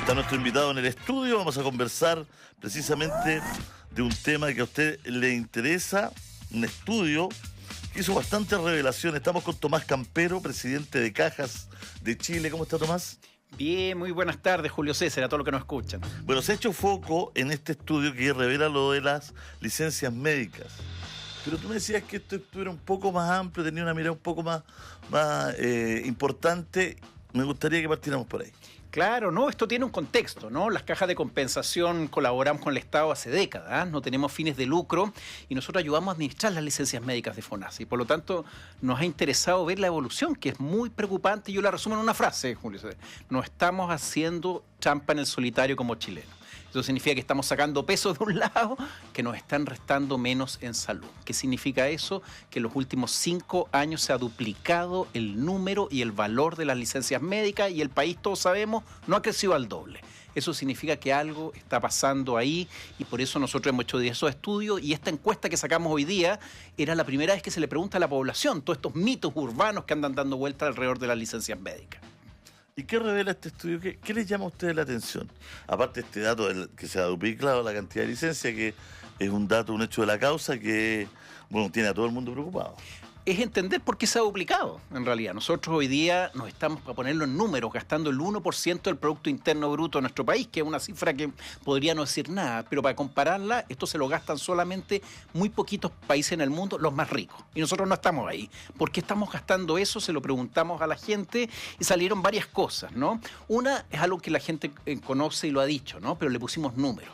Está nuestro invitado en el estudio. Vamos a conversar precisamente de un tema que a usted le interesa, un estudio que hizo bastantes revelaciones. Estamos con Tomás Campero, presidente de Cajas de Chile. ¿Cómo está, Tomás? Bien, muy buenas tardes, Julio César, a todos los que nos escuchan. Bueno, se ha hecho foco en este estudio que revela lo de las licencias médicas. Pero tú me decías que esto era un poco más amplio, tenía una mirada un poco más importante. Me gustaría que partiéramos por ahí. Claro, no, esto tiene un contexto, ¿no? Las cajas de compensación colaboramos con el Estado hace décadas, ¿eh? No tenemos fines de lucro y nosotros ayudamos a administrar las licencias médicas de FONASA y por lo tanto nos ha interesado ver la evolución, que es muy preocupante. Yo la resumo en una frase, Julio. No estamos haciendo trampa en el solitario como chilenos. Eso significa que estamos sacando pesos de un lado que nos están restando menos en salud. ¿Qué significa eso? Que en los últimos 5 años se ha duplicado el número y el valor de las licencias médicas y el país, todos sabemos, no ha crecido al doble. Eso significa que algo está pasando ahí y por eso nosotros hemos hecho esos estudios y esta encuesta que sacamos hoy día era la primera vez que se le pregunta a la población todos estos mitos urbanos que andan dando vueltas alrededor de las licencias médicas. ¿Y qué revela este estudio? ¿Qué les llama a ustedes la atención? Aparte de este dato que se ha duplicado la cantidad de licencias, que es un dato, un hecho de la causa que, bueno, tiene a todo el mundo preocupado. Es entender por qué se ha duplicado, en realidad. Nosotros hoy día nos estamos, para ponerlo en números, gastando el 1% del Producto Interno Bruto de nuestro país, que es una cifra que podría no decir nada, pero para compararla, esto se lo gastan solamente muy poquitos países en el mundo, los más ricos. Y nosotros no estamos ahí. ¿Por qué estamos gastando eso? Se lo preguntamos a la gente y salieron varias cosas, ¿no? Una es algo que la gente conoce y lo ha dicho, ¿no? Pero le pusimos números.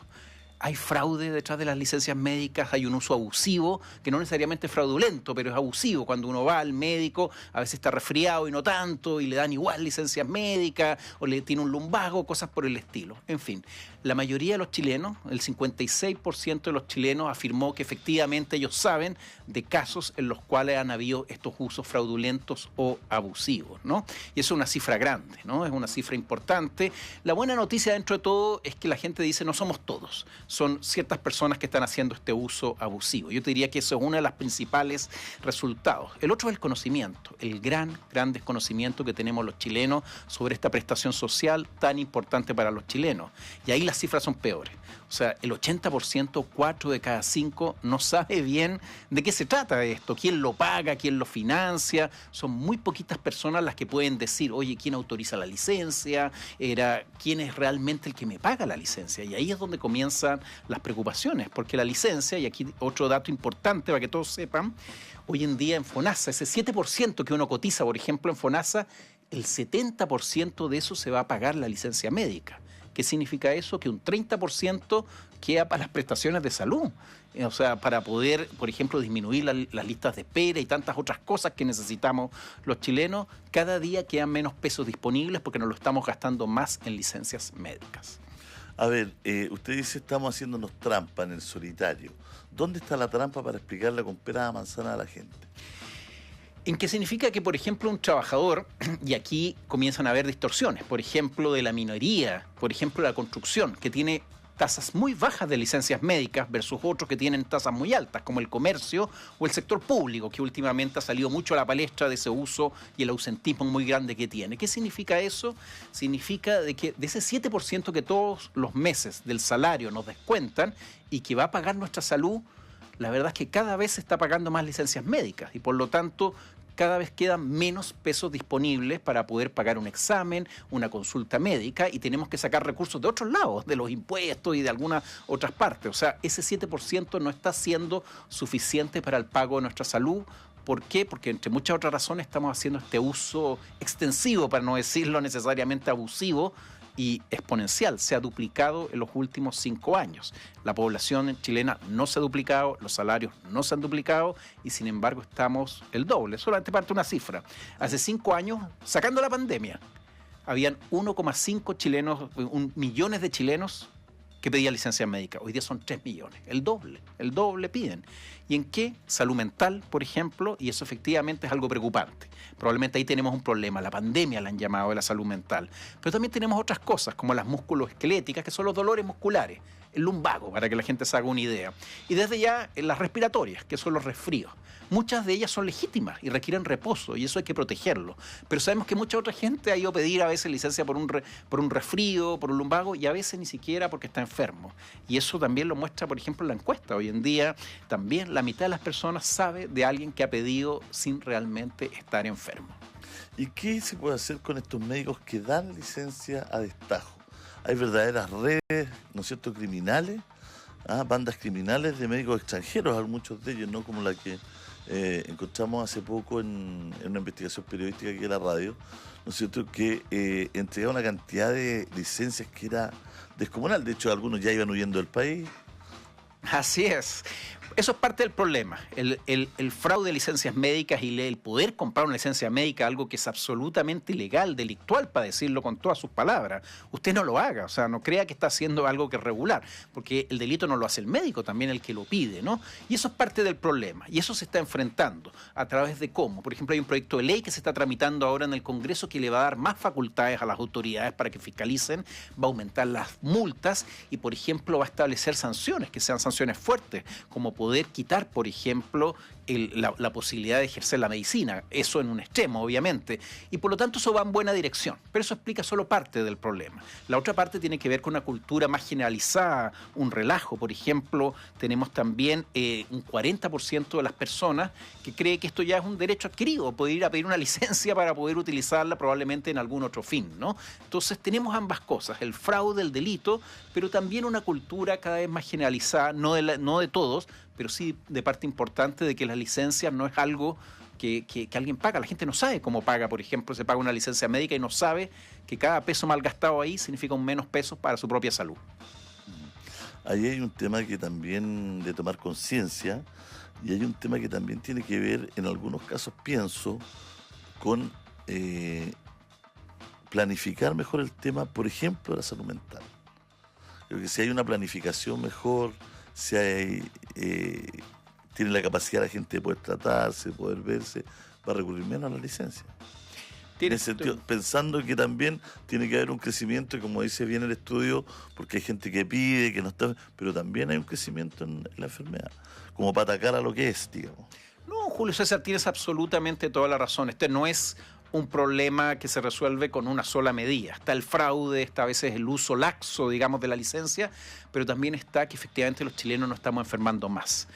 Hay fraude detrás de las licencias médicas, hay un uso abusivo, que no necesariamente es fraudulento, pero es abusivo. Cuando uno va al médico, a veces está resfriado y no tanto, y le dan igual licencias médicas, o le tiene un lumbago, cosas por el estilo. En fin, la mayoría de los chilenos, el 56% de los chilenos afirmó que efectivamente ellos saben de casos en los cuales han habido estos usos fraudulentos o abusivos, ¿no? Y eso es una cifra grande, ¿no? Es una cifra importante. La buena noticia dentro de todo es que la gente dice no somos todos. Son ciertas personas que están haciendo este uso abusivo. Yo te diría que eso es uno de los principales resultados. El otro es el conocimiento, el gran desconocimiento que tenemos los chilenos sobre esta prestación social tan importante para los chilenos. Y ahí las cifras son peores. O sea, el 80%, 4 de cada 5, no sabe bien de qué se trata esto, quién lo paga, quién lo financia. Son muy poquitas personas las que pueden decir, oye, ¿quién autoriza la licencia? ¿Quién es realmente el que me paga la licencia? Y ahí es donde comienzan las preocupaciones, porque la licencia, y aquí otro dato importante para que todos sepan, hoy en día en FONASA, ese 7% que uno cotiza, por ejemplo, en FONASA, el 70% de eso se va a pagar la licencia médica. ¿Qué significa eso? Que un 30% queda para las prestaciones de salud. O sea, para poder, por ejemplo, disminuir las listas de espera y tantas otras cosas que necesitamos los chilenos, cada día quedan menos pesos disponibles porque nos lo estamos gastando más en licencias médicas. A ver, usted dice estamos haciéndonos trampa en el solitario. ¿Dónde está la trampa para explicarle con pera manzana a la gente? En que significa que, por ejemplo, un trabajador, y aquí comienzan a haber distorsiones, por ejemplo, de la minería, por ejemplo, la construcción, que tiene tasas muy bajas de licencias médicas versus otros que tienen tasas muy altas, como el comercio o el sector público, que últimamente ha salido mucho a la palestra de ese uso y el ausentismo muy grande que tiene. ¿Qué significa eso? Significa de que de ese 7% que todos los meses del salario nos descuentan y que va a pagar nuestra salud, la verdad es que cada vez se está pagando más licencias médicas y por lo tanto cada vez quedan menos pesos disponibles para poder pagar un examen, una consulta médica y tenemos que sacar recursos de otros lados, de los impuestos y de algunas otras partes. O sea, ese 7% no está siendo suficiente para el pago de nuestra salud. ¿Por qué? Porque entre muchas otras razones estamos haciendo este uso extensivo, para no decirlo necesariamente abusivo, y exponencial, se ha duplicado en los últimos 5 años. La población chilena no se ha duplicado, los salarios no se han duplicado y sin embargo estamos el doble. Solamente parte una cifra. Hace 5 años, sacando la pandemia, habían 1,5 millones de chilenos que pedían licencia médica. Hoy día son 3 millones, el doble piden. ¿Y en qué? Salud mental, por ejemplo, y eso efectivamente es algo preocupante. Probablemente ahí tenemos un problema, la pandemia la han llamado de la salud mental. Pero también tenemos otras cosas, como las musculoesqueléticas, que son los dolores musculares. el lumbago, para que la gente se haga una idea. Y desde ya las respiratorias, que son los resfríos. Muchas de ellas son legítimas y requieren reposo, y eso hay que protegerlo. Pero sabemos que mucha otra gente ha ido a pedir a veces licencia por un resfrío, por un lumbago, y a veces ni siquiera porque está enfermo. Y eso también lo muestra, por ejemplo, la encuesta. Hoy en día también la mitad de las personas sabe de alguien que ha pedido sin realmente estar enfermo. ¿Y qué se puede hacer con estos médicos que dan licencia a destajo? Hay verdaderas redes, ¿no es cierto?, criminales, bandas criminales de médicos extranjeros, hay muchos de ellos, ¿no?, como la que encontramos hace poco en una investigación periodística aquí en la radio, ¿no es cierto?, que entregaba una cantidad de licencias que era descomunal. De hecho, algunos ya iban huyendo del país. Así es. Eso es parte del problema. El fraude de licencias médicas y el poder comprar una licencia médica, algo que es absolutamente ilegal, delictual, para decirlo con todas sus palabras. Usted no lo haga, o sea, no crea que está haciendo algo que es regular, porque el delito no lo hace el médico, también el que lo pide, ¿no? Y eso es parte del problema, y eso se está enfrentando a través de cómo. Por ejemplo, hay un proyecto de ley que se está tramitando ahora en el Congreso que le va a dar más facultades a las autoridades para que fiscalicen, va a aumentar las multas y, por ejemplo, va a establecer sanciones, que sean sanciones fuertes, como poder quitar, por ejemplo, la posibilidad de ejercer la medicina. Eso en un extremo, obviamente. Y por lo tanto eso va en buena dirección. Pero eso explica solo parte del problema. La otra parte tiene que ver con una cultura más generalizada, un relajo. Por ejemplo, tenemos también un 40% de las personas que cree que esto ya es un derecho adquirido, poder ir a pedir una licencia para poder utilizarla probablemente en algún otro fin, ¿no? Entonces tenemos ambas cosas, el fraude, el delito, pero también una cultura cada vez más generalizada, no de todos, pero sí de parte importante de que las licencias no es algo que alguien paga. La gente no sabe cómo paga. Por ejemplo, se paga una licencia médica y no sabe que cada peso mal gastado ahí significa un menos pesos para su propia salud. Ahí hay un tema que también de tomar conciencia, y hay un tema que también tiene que ver, en algunos casos pienso, con planificar mejor el tema, por ejemplo, de la salud mental. Creo que si hay una planificación mejor, si hay, tiene la capacidad la gente de poder tratarse, de poder verse, va a recurrir menos a la licencia. En ese sentido, pensando que también tiene que haber un crecimiento, y como dice bien el estudio, porque hay gente que pide, que no está, pero también hay un crecimiento en la enfermedad, como para atacar a lo que es, digamos. No, Julio César, tienes absolutamente toda la razón. Este no es un problema que se resuelve con una sola medida. Está el fraude, está a veces el uso laxo, digamos, de la licencia, pero también está que efectivamente los chilenos nos estamos enfermando más.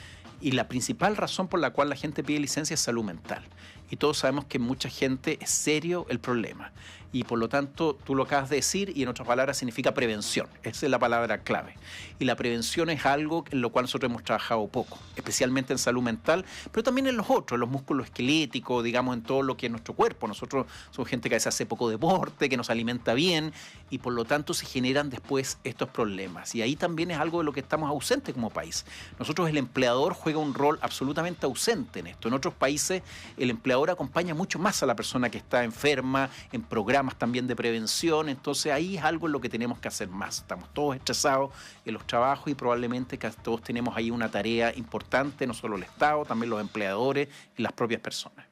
Y la principal razón por la cual la gente pide licencia es salud mental. Y todos sabemos que mucha gente es serio el problema. Y por lo tanto, tú lo acabas de decir, y en otras palabras significa prevención. Esa es la palabra clave. Y la prevención es algo en lo cual nosotros hemos trabajado poco, especialmente en salud mental, pero también en los otros, en los músculos esqueléticos, digamos, en todo lo que es nuestro cuerpo. Nosotros somos gente que a veces hace poco deporte, que nos alimenta bien, y por lo tanto se generan después estos problemas. Y ahí también es algo de lo que estamos ausentes como país. Nosotros, el empleador juega un rol absolutamente ausente en esto. En otros países el empleador acompaña mucho más a la persona que está enferma, en programas también de prevención. Entonces ahí es algo en lo que tenemos que hacer más. Estamos todos estresados en los trabajos y probablemente que todos tenemos ahí una tarea importante, no solo el Estado, también los empleadores y las propias personas.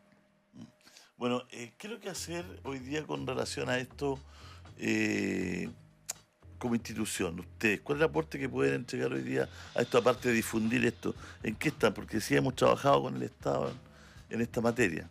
Bueno, ¿qué es lo que hacer hoy día con relación a esto como institución? Ustedes, ¿cuál es el aporte que pueden entregar hoy día a esto, aparte de difundir esto? ¿En qué están? Porque sí hemos trabajado con el Estado en esta materia.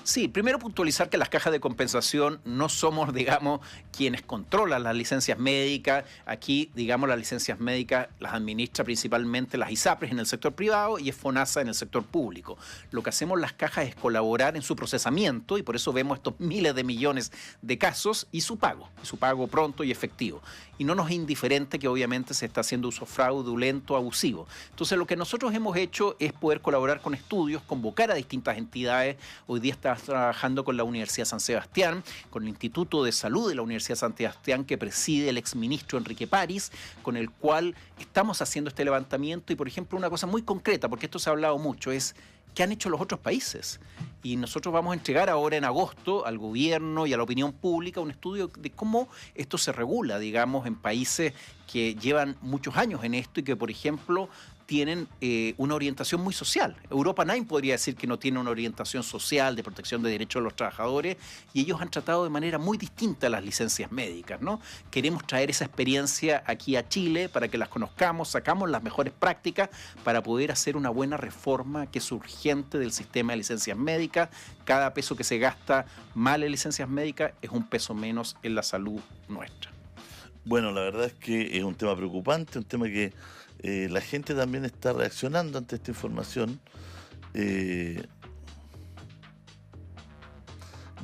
Sí, primero puntualizar que las cajas de compensación no somos, digamos, quienes controlan las licencias médicas. Aquí, digamos, las licencias médicas las administra principalmente las ISAPRES en el sector privado y es FONASA en el sector público. Lo que hacemos las cajas es colaborar en su procesamiento y por eso vemos estos miles de millones de casos y su pago pronto y efectivo. Y no nos es indiferente que obviamente se está haciendo uso fraudulento, abusivo. Entonces lo que nosotros hemos hecho es poder colaborar con estudios, convocar a distintas entidades. Hoy día está trabajando con la Universidad San Sebastián, con el Instituto de Salud de la Universidad San Sebastián que preside el exministro Enrique París, con el cual estamos haciendo este levantamiento. Y por ejemplo, una cosa muy concreta, porque esto se ha hablado mucho, es ¿qué han hecho los otros países? Y nosotros vamos a entregar ahora en agosto al gobierno y a la opinión pública un estudio de cómo esto se regula, digamos, en países que llevan muchos años en esto y que, por ejemplo, tienen una orientación muy social. Europa Nine podría decir que no tiene una orientación social de protección de derechos de los trabajadores, y ellos han tratado de manera muy distinta las licencias médicas, ¿no? Queremos traer esa experiencia aquí a Chile para que las conozcamos, sacamos las mejores prácticas para poder hacer una buena reforma que es urgente del sistema de licencias médicas. Cada peso que se gasta mal en licencias médicas es un peso menos en la salud nuestra. Bueno, la verdad es que es un tema preocupante, un tema que la gente también está reaccionando ante esta información.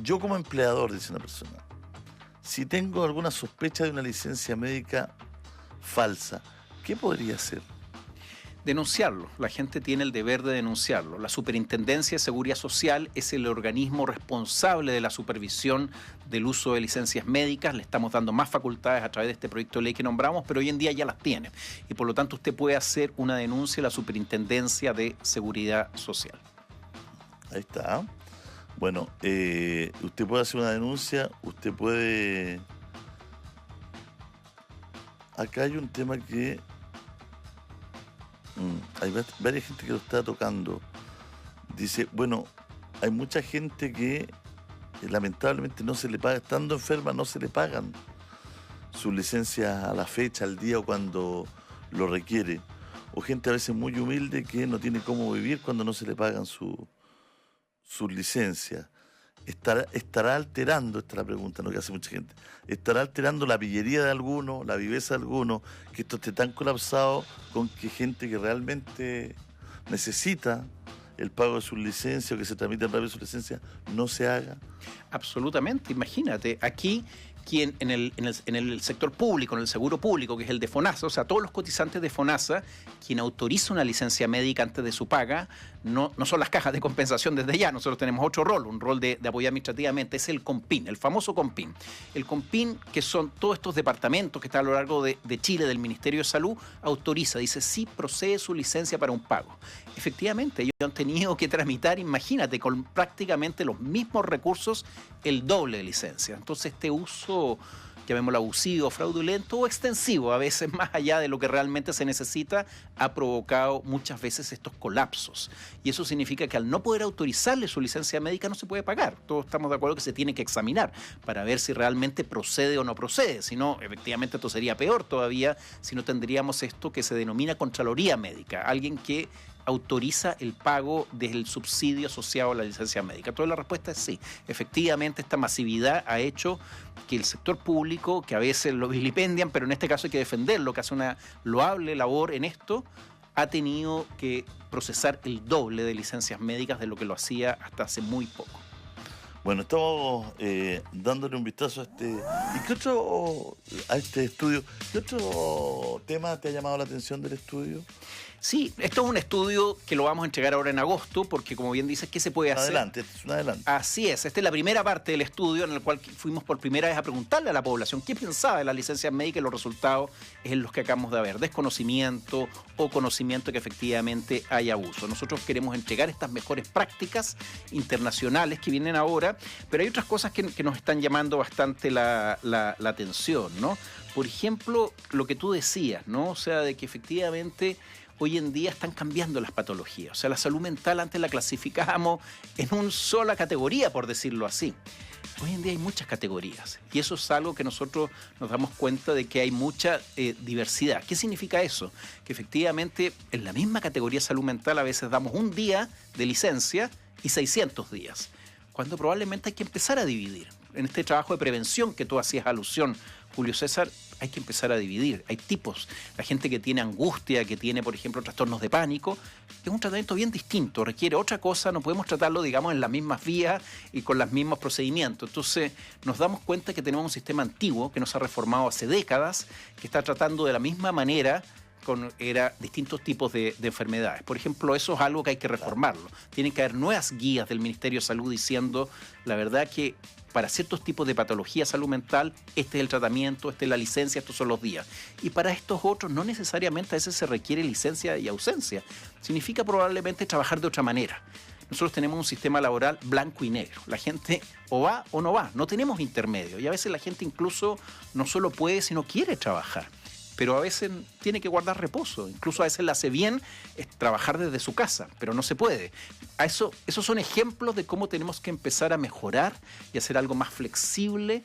Yo como empleador, dice una persona, si tengo alguna sospecha de una licencia médica falsa, ¿qué podría hacer? Denunciarlo. La gente tiene el deber de denunciarlo. La Superintendencia de Seguridad Social es el organismo responsable de la supervisión del uso de licencias médicas. Le estamos dando más facultades a través de este proyecto de ley que nombramos, pero hoy en día ya las tiene. Y por lo tanto usted puede hacer una denuncia a la Superintendencia de Seguridad Social. Ahí está. Bueno, usted puede hacer una denuncia, usted puede... Acá hay un tema que... hay varias gente que lo está tocando. Dice, bueno, hay mucha gente que lamentablemente no se le paga, estando enferma no se le pagan sus licencias a la fecha, al día o cuando lo requiere. O gente a veces muy humilde que no tiene cómo vivir cuando no se le pagan sus licencias. ¿Estará alterando, esta es la pregunta, ¿no?, que hace mucha gente, estará alterando la pillería de algunos, la viveza de algunos, que esto esté tan colapsado con que gente que realmente necesita el pago de sus licencias o que se tramiten rápido sus licencias no se haga? Absolutamente, imagínate, aquí quien en el sector público, en el seguro público, que es el de FONASA, o sea, todos los cotizantes de FONASA, quien autoriza una licencia médica antes de su paga, no son las cajas de compensación desde ya. Nosotros tenemos otro rol, un rol de apoyo administrativamente, es el COMPIN, el famoso COMPIN. El COMPIN, que son todos estos departamentos que están a lo largo de Chile, del Ministerio de Salud, autoriza, dice, sí procede su licencia para un pago. Efectivamente, ellos han tenido que tramitar, imagínate, con prácticamente los mismos recursos, el doble de licencia. Entonces, este uso, llamémoslo abusivo, fraudulento o extensivo, a veces más allá de lo que realmente se necesita, ha provocado muchas veces estos colapsos. Y eso significa que al no poder autorizarle su licencia médica no se puede pagar. Todos estamos de acuerdo que se tiene que examinar para ver si realmente procede o no procede. Si no, efectivamente esto sería peor todavía, si no tendríamos esto que se denomina Contraloría Médica, alguien que autoriza el pago del subsidio asociado a la licencia médica. Entonces la respuesta es sí. Efectivamente, esta masividad ha hecho que el sector público, que a veces lo vilipendian, pero en este caso hay que defenderlo, que hace una loable labor en esto, ha tenido que procesar el doble de licencias médicas de lo que lo hacía hasta hace muy poco. Bueno, estamos dándole un vistazo a este estudio. ¿Qué otro tema te ha llamado la atención del estudio? Sí, esto es un estudio que lo vamos a entregar ahora en agosto, porque como bien dices, ¿qué se puede hacer? Adelante, este es un adelante. Así es, esta es la primera parte del estudio en el cual fuimos por primera vez a preguntarle a la población qué pensaba de las licencias médicas, y los resultados es los que acabamos de ver, desconocimiento o conocimiento que efectivamente hay abuso. Nosotros queremos entregar estas mejores prácticas internacionales que vienen ahora, pero hay otras cosas que nos están llamando bastante la atención, ¿no? Por ejemplo, lo que tú decías, ¿no? O sea, de que efectivamente hoy en día están cambiando las patologías. O sea, la salud mental antes la clasificábamos en una sola categoría, por decirlo así. Hoy en día hay muchas categorías y eso es algo que nosotros nos damos cuenta de que hay mucha diversidad. ¿Qué significa eso? Que efectivamente en la misma categoría salud mental a veces damos un día de licencia y 600 días, cuando probablemente hay que empezar a dividir. En este trabajo de prevención que tú hacías alusión, Julio César, hay que empezar a dividir. Hay tipos. La gente que tiene angustia, que tiene, por ejemplo, trastornos de pánico, es un tratamiento bien distinto, requiere otra cosa, no podemos tratarlo, digamos, en las mismas vías y con los mismos procedimientos. Entonces, nos damos cuenta que tenemos un sistema antiguo que nos ha reformado hace décadas, que está tratando de la misma manera era distintos tipos de enfermedades. Por ejemplo, eso es algo que hay que reformarlo. Tienen que haber nuevas guías del Ministerio de Salud diciendo, la verdad que para ciertos tipos de patología salud mental, este es el tratamiento, esta es la licencia, estos son los días. Y para estos otros no necesariamente a veces se requiere licencia y ausencia. Significa probablemente trabajar de otra manera. Nosotros tenemos un sistema laboral blanco y negro. La gente o va o no va, no tenemos intermedio. Y a veces la gente incluso no solo puede, sino quiere trabajar. pero a veces tiene que guardar reposo. Incluso a veces le hace bien trabajar desde su casa, pero no se puede. Esos son ejemplos de cómo tenemos que empezar a mejorar y hacer algo más flexible,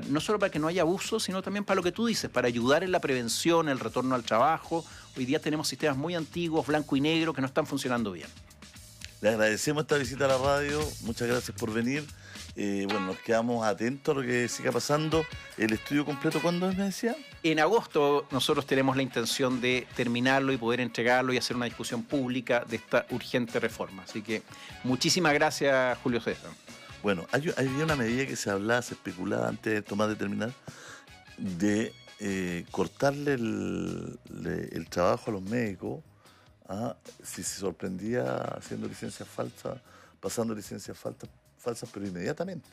no solo para que no haya abuso, sino también para lo que tú dices, para ayudar en la prevención, el retorno al trabajo. Hoy día tenemos sistemas muy antiguos, blanco y negro, que no están funcionando bien. Le agradecemos esta visita a la radio, muchas gracias por venir. Bueno, nos quedamos atentos a lo que siga pasando. ¿El estudio completo cuándo me decía? En agosto nosotros tenemos la intención de terminarlo y poder entregarlo y hacer una discusión pública de esta urgente reforma. Así que muchísimas gracias, Julio César. Bueno, había una medida que se hablaba, se especulaba antes de tomar de terminar, de cortarle el trabajo a los médicos si se sorprendía haciendo licencias falsas, pasando licencias falsas, pero inmediatamente.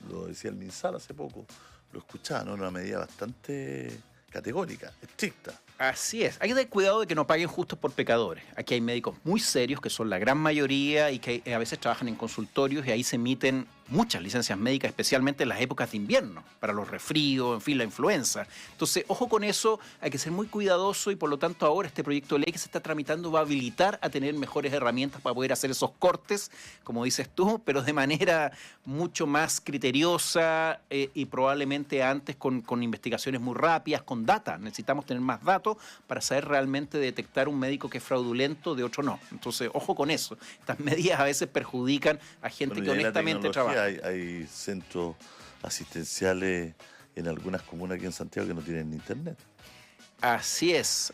Lo decía el MinSal hace poco, lo escuchaba, ¿no? Una medida bastante categórica, estricta. Así es. Hay que tener cuidado de que no paguen justos por pecadores. Aquí hay médicos muy serios, que son la gran mayoría, y que a veces trabajan en consultorios, y ahí se emiten muchas licencias médicas, especialmente en las épocas de invierno, para los resfríos, en fin, la influenza. Entonces, ojo con eso, hay que ser muy cuidadoso, y por lo tanto ahora este proyecto de ley que se está tramitando va a habilitar a tener mejores herramientas para poder hacer esos cortes, como dices tú, pero de manera mucho más criteriosa y probablemente antes con investigaciones muy rápidas, con data. Necesitamos tener más datos para saber realmente detectar un médico que es fraudulento de otro no. Entonces, ojo con eso. Estas medidas a veces perjudican a gente que honestamente trabaja. Hay centros asistenciales en algunas comunas aquí en Santiago que no tienen internet. Así es,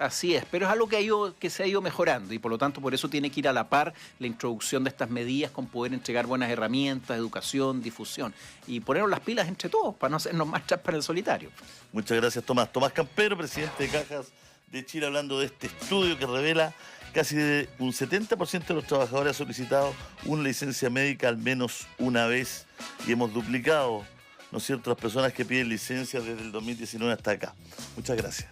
pero es algo que se ha ido mejorando, y por lo tanto por eso tiene que ir a la par la introducción de estas medidas con poder entregar buenas herramientas, educación, difusión, y ponernos las pilas entre todos para no hacernos más trampas en el solitario. Muchas gracias, Tomás. Tomás Campero, presidente de Cajas de Chile, hablando de este estudio que revela casi un 70% de los trabajadores ha solicitado una licencia médica al menos una vez, y hemos duplicado, ¿no es cierto?, las personas que piden licencia desde el 2019 hasta acá. Muchas gracias.